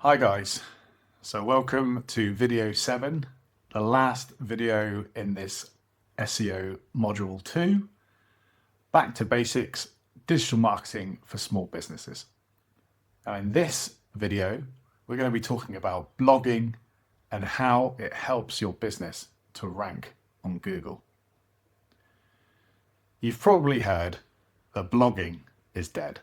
Hi guys, so welcome to video 7, the last video in this SEO Module 2, Back to Basics, Digital Marketing for Small Businesses. Now in this video, we're going to be talking about blogging and how it helps your business to rank on Google. You've probably heard that blogging is dead.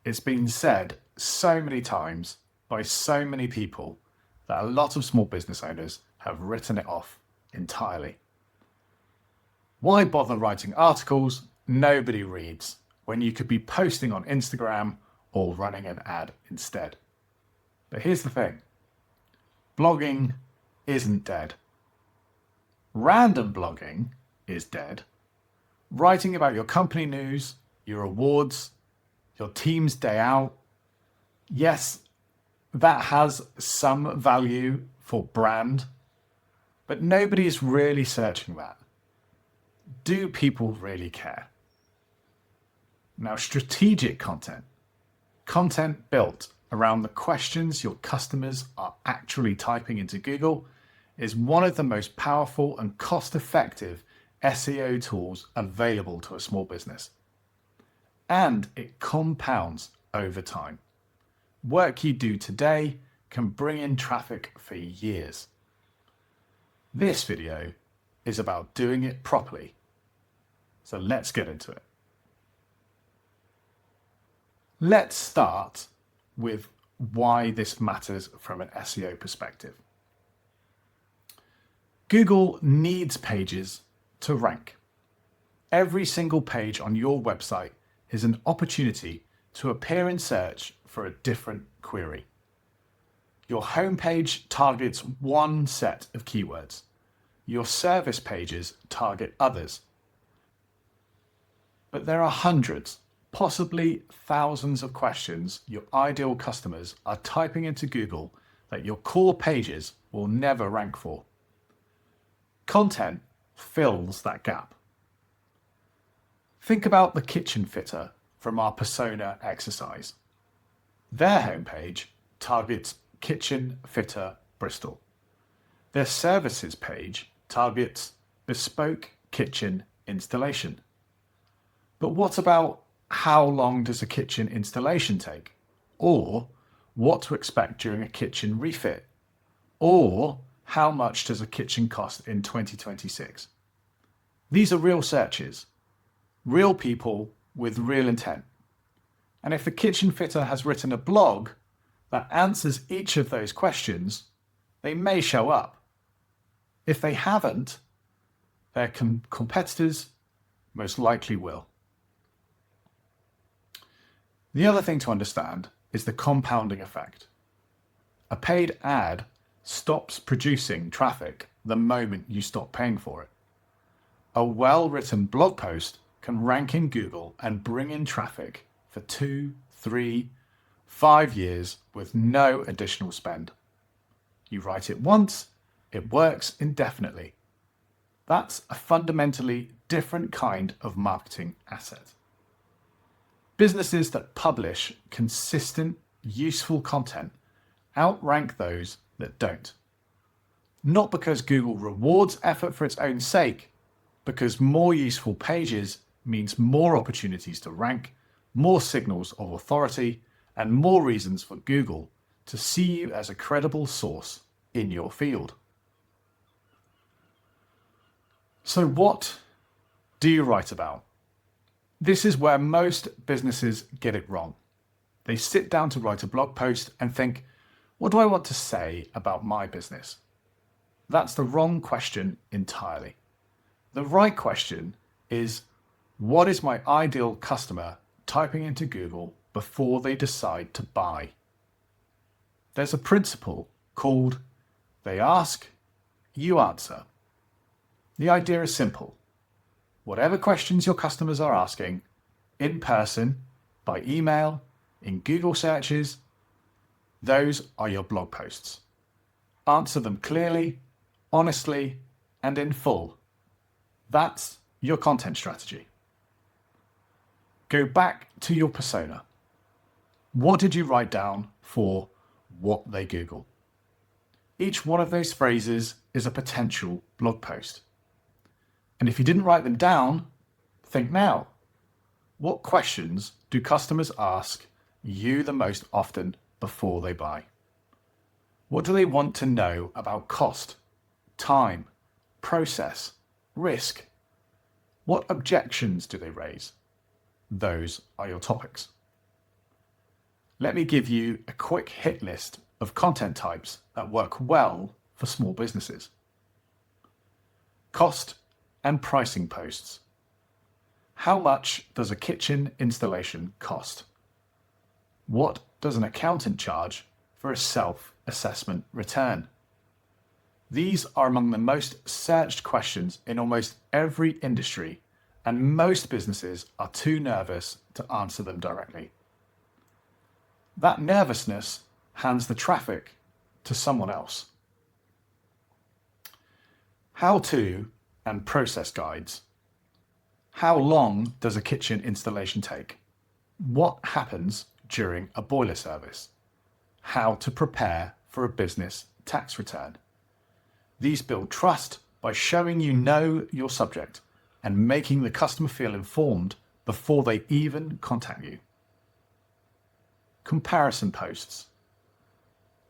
It's been said so many times by so many people that a lot of small business owners have written it off entirely. Why bother writing articles nobody reads when you could be posting on Instagram or running an ad instead? But here's the thing, blogging isn't dead. Random blogging is dead. Writing about your company news, your awards, your team's day out, yes, that has some value for brand, but nobody is really searching that. Do people really care? Now, strategic content built around the questions your customers are actually typing into Google, is one of the most powerful and cost-effective SEO tools available to a small business. And it compounds over time. Work you do today can bring in traffic for years. This video is about doing it properly. So let's get into it. Let's start with why this matters from an SEO perspective. Google needs pages to rank. Every single page on your website is an opportunity to appear in search for a different query. Your homepage targets one set of keywords. Your service pages target others. But there are hundreds, possibly thousands of questions your ideal customers are typing into Google that your core pages will never rank for. Content fills that gap. Think about the kitchen fitter from our persona exercise. Their homepage targets kitchen fitter Bristol. Their services page targets bespoke kitchen installation. But what about how long does a kitchen installation take? Or what to expect during a kitchen refit? Or how much does a kitchen cost in 2026? These are real searches, real people with real intent. And if the kitchen fitter has written a blog that answers each of those questions, they may show up. If they haven't, their competitors most likely will. The other thing to understand is the compounding effect. A paid ad stops producing traffic the moment you stop paying for it. A well-written blog post can rank in Google and bring in traffic for 2, 3, 5 years with no additional spend. You write it once, it works indefinitely. That's a fundamentally different kind of marketing asset. Businesses that publish consistent, useful content outrank those that don't. Not because Google rewards effort for its own sake, because more useful pages means more opportunities to rank, more signals of authority, and more reasons for Google to see you as a credible source in your field. So what do you write about? This is where most businesses get it wrong. They sit down to write a blog post and think, what do I want to say about my business? That's the wrong question entirely. The right question is, what is my ideal customer typing into Google before they decide to buy? There's a principle called they ask, you answer. The idea is simple. Whatever questions your customers are asking, in person, by email, in Google searches, those are your blog posts. Answer them clearly, honestly, and in full. That's your content strategy. Go back to your persona. What did you write down for what they Google. Each one of those phrases is a potential blog post. And if you didn't write them down, think now. What questions do customers ask you the most often before they buy? What do they want to know about cost, time, process, risk? What objections do they raise? Those are your topics. Let me give you a quick hit list of content types that work well for small businesses. Cost and pricing posts. How much does a kitchen installation cost? What does an accountant charge for a self-assessment return? These are among the most searched questions in almost every industry, and most businesses are too nervous to answer them directly. That nervousness hands the traffic to someone else. How-to and process guides. How long does a kitchen installation take? What happens during a boiler service? How to prepare for a business tax return. These build trust by showing you know your subject and making the customer feel informed before they even contact you. Comparison posts.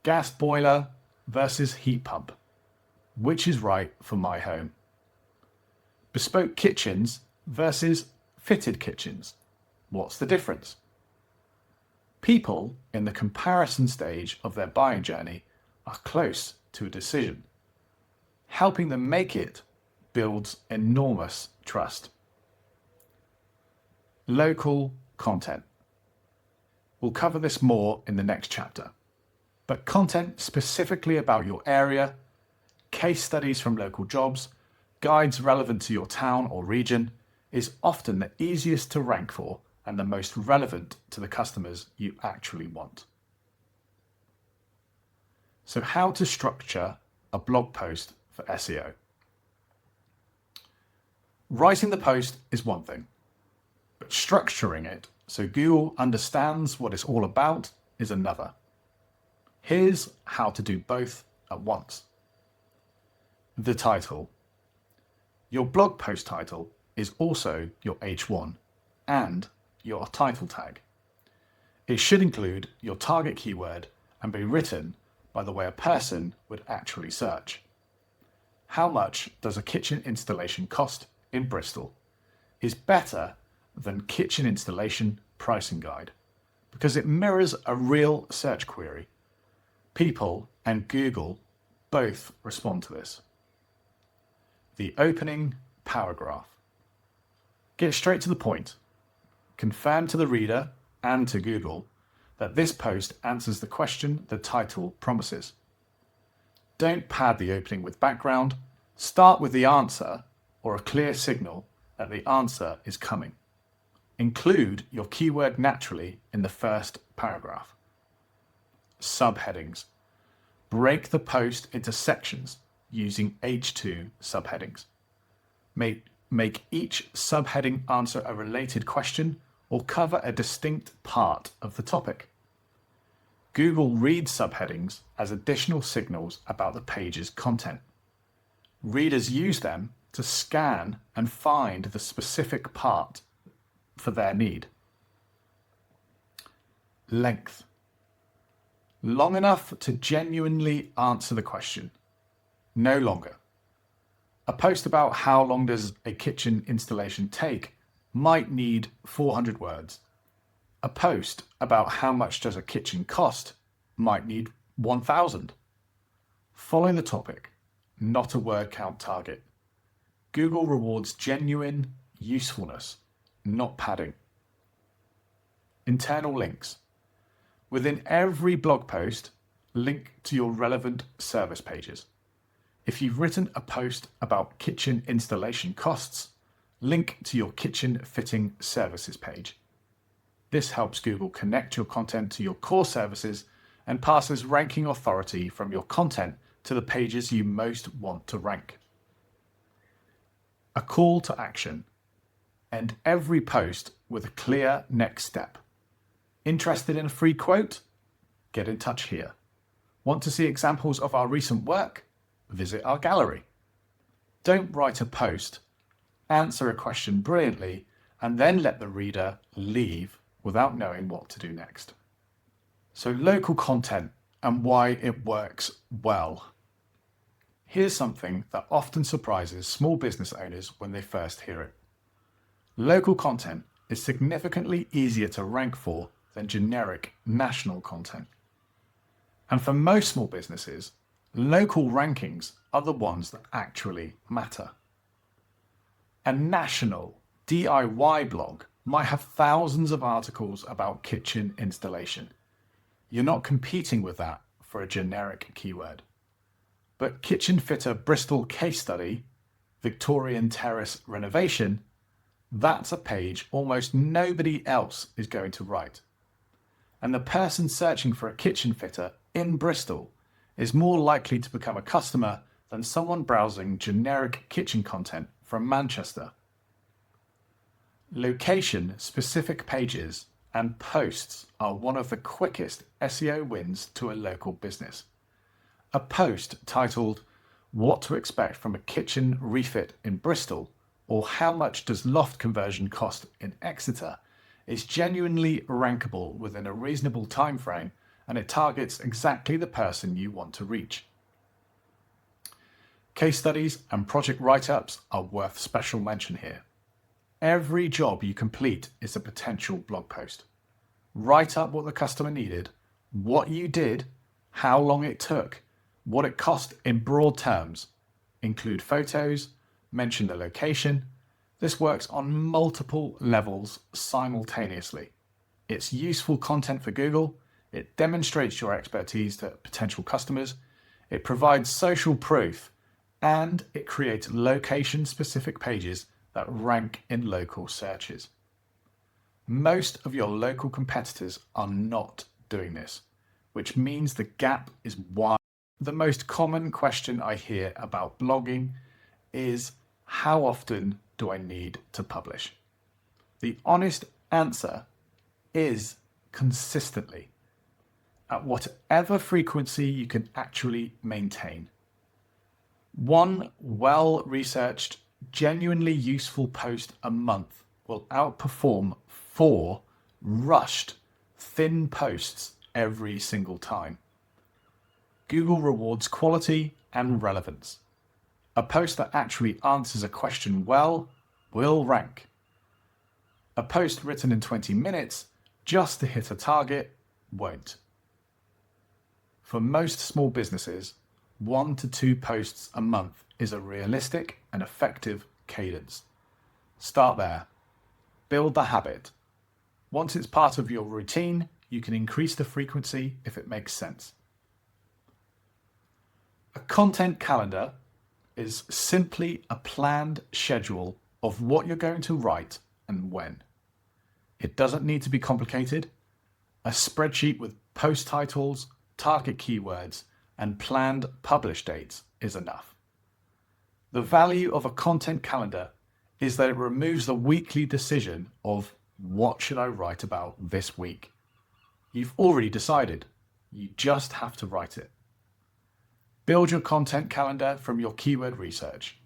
Gas boiler versus heat pump. Which is right for my home? Bespoke kitchens versus fitted kitchens. What's the difference? People in the comparison stage of their buying journey are close to a decision. Helping them make it builds enormous trust. Local content. We'll cover this more in the next chapter, but content specifically about your area, case studies from local jobs, guides relevant to your town or region is often the easiest to rank for and the most relevant to the customers you actually want. So how to structure a blog post for SEO. Writing the post is one thing, but structuring it so Google understands what it's all about is another. Here's how to do both at once. The title. Your blog post title is also your H1 and your title tag. It should include your target keyword and be written by the way a person would actually search. How much does a kitchen installation cost in Bristol is better than kitchen installation pricing guide because it mirrors a real search query. People and Google both respond to this. The opening paragraph. Get straight to the point. Confirm to the reader and to Google that this post answers the question the title promises. Don't pad the opening with background. Start with the answer or a clear signal that the answer is coming. Include your keyword naturally in the first paragraph. Subheadings. Break the post into sections using H2 subheadings. Make each subheading answer a related question or cover a distinct part of the topic. Google reads subheadings as additional signals about the page's content. Readers use them to scan and find the specific part for their need. Length. Long enough to genuinely answer the question. No longer. A post about how long does a kitchen installation take might need 400 words. A post about how much does a kitchen cost might need 1,000. Following the topic, not a word count target. Google rewards genuine usefulness, not padding. Internal links. Within every blog post, link to your relevant service pages. If you've written a post about kitchen installation costs, link to your kitchen fitting services page. This helps Google connect your content to your core services and passes ranking authority from your content to the pages you most want to rank. A call to action. End every post with a clear next step. Interested in a free quote? Get in touch here. Want to see examples of our recent work? Visit our gallery. Don't write a post, answer a question brilliantly, and then let the reader leave without knowing what to do next. So local content and why it works well. Here's something that often surprises small business owners when they first hear it. Local content is significantly easier to rank for than generic national content. And for most small businesses, local rankings are the ones that actually matter. A national DIY blog might have thousands of articles about kitchen installation. You're not competing with that for a generic keyword. But Kitchen Fitter Bristol case study, Victorian Terrace renovation, that's a page almost nobody else is going to write. And the person searching for a kitchen fitter in Bristol is more likely to become a customer than someone browsing generic kitchen content from Manchester. Location-specific pages and posts are one of the quickest SEO wins to a local business. A post titled, "What to expect from a kitchen refit in Bristol," or "How much does loft conversion cost in Exeter," is genuinely rankable within a reasonable time frame, and it targets exactly the person you want to reach. Case studies and project write-ups are worth special mention here. Every job you complete is a potential blog post. Write up what the customer needed, what you did, how long it took, what it cost in broad terms. Include photos, mention the location. This works on multiple levels simultaneously. It's useful content for Google, it demonstrates your expertise to potential customers, it provides social proof, and it creates location-specific pages that rank in local searches. Most of your local competitors are not doing this, which means the gap is wide. The most common question I hear about blogging is, how often do I need to publish? The honest answer is consistently, at whatever frequency you can actually maintain. One well-researched, genuinely useful post a month will outperform 4 rushed, thin posts every single time. Google rewards quality and relevance. A post that actually answers a question well will rank. A post written in 20 minutes just to hit a target won't. For most small businesses, 1 to 2 posts a month is a realistic and effective cadence. Start there. Build the habit. Once it's part of your routine, you can increase the frequency if it makes sense. A content calendar is simply a planned schedule of what you're going to write and when. It doesn't need to be complicated. A spreadsheet with post titles, target keywords, and planned publish dates is enough. The value of a content calendar is that it removes the weekly decision of what should I write about this week. You've already decided. You just have to write it. Build your content calendar from your keyword research.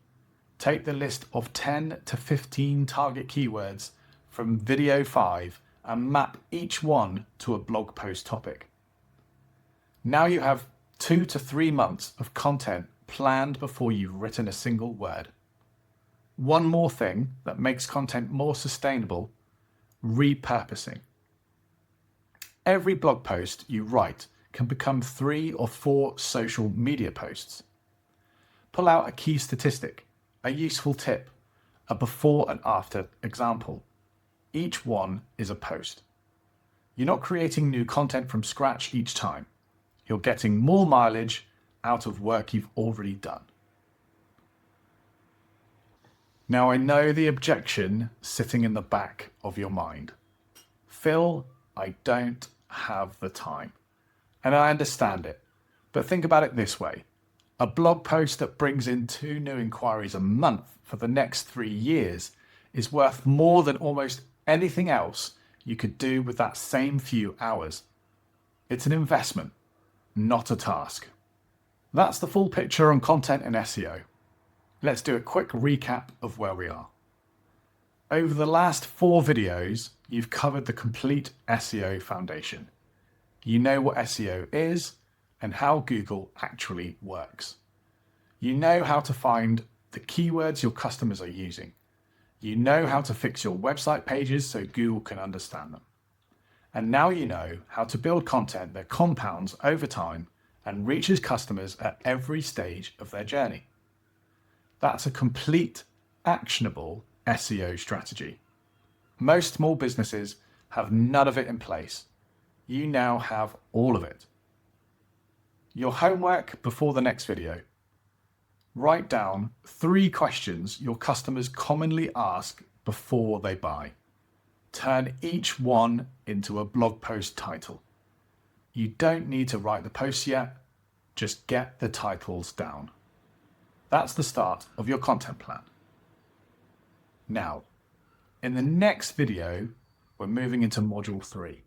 Take the list of 10 to 15 target keywords from video 5 and map each one to a blog post topic. Now you have 2 to 3 months of content planned before you've written a single word. One more thing that makes content more sustainable: repurposing. Every blog post you write can become 3 or 4 social media posts. Pull out a key statistic, a useful tip, a before and after example. Each one is a post. You're not creating new content from scratch each time. You're getting more mileage out of work you've already done. Now, I know the objection sitting in the back of your mind. Phil, I don't have the time. And I understand it, but think about it this way. A blog post that brings in 2 new inquiries a month for the next 3 years is worth more than almost anything else you could do with that same few hours. It's an investment. not a task. That's the full picture on content and SEO. Let's do a quick recap of where we are. Over the last 4 videos, you've covered the complete SEO foundation. You know what SEO is and how Google actually works. You know how to find the keywords your customers are using. You know how to fix your website pages so Google can understand them. And now you know how to build content that compounds over time and reaches customers at every stage of their journey. That's a complete, actionable SEO strategy. Most small businesses have none of it in place. You now have all of it. Your homework before the next video. Write down 3 questions your customers commonly ask before they buy. Turn each one into a blog post title. You don't need to write the posts yet, just get the titles down. That's the start of your content plan. Now, in the next video, we're moving into Module 3.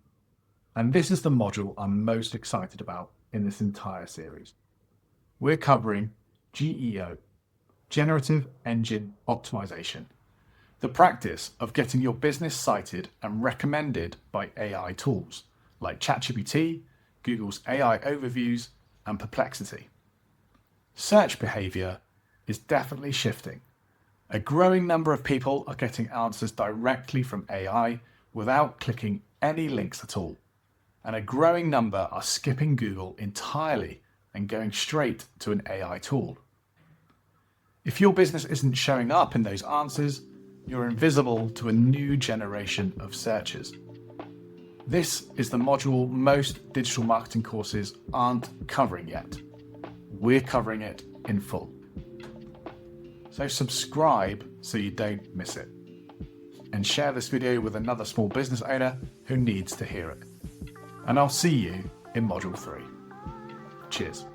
And this is the module I'm most excited about in this entire series. We're covering GEO, Generative Engine Optimization, the practice of getting your business cited and recommended by AI tools like ChatGPT, Google's AI overviews, and Perplexity. Search behavior is definitely shifting. A growing number of people are getting answers directly from AI without clicking any links at all. And a growing number are skipping Google entirely and going straight to an AI tool. If your business isn't showing up in those answers, you're invisible to a new generation of searchers. This is the module most digital marketing courses aren't covering yet. We're covering it in full. So subscribe so you don't miss it. And share this video with another small business owner who needs to hear it. And I'll see you in Module 3. Cheers.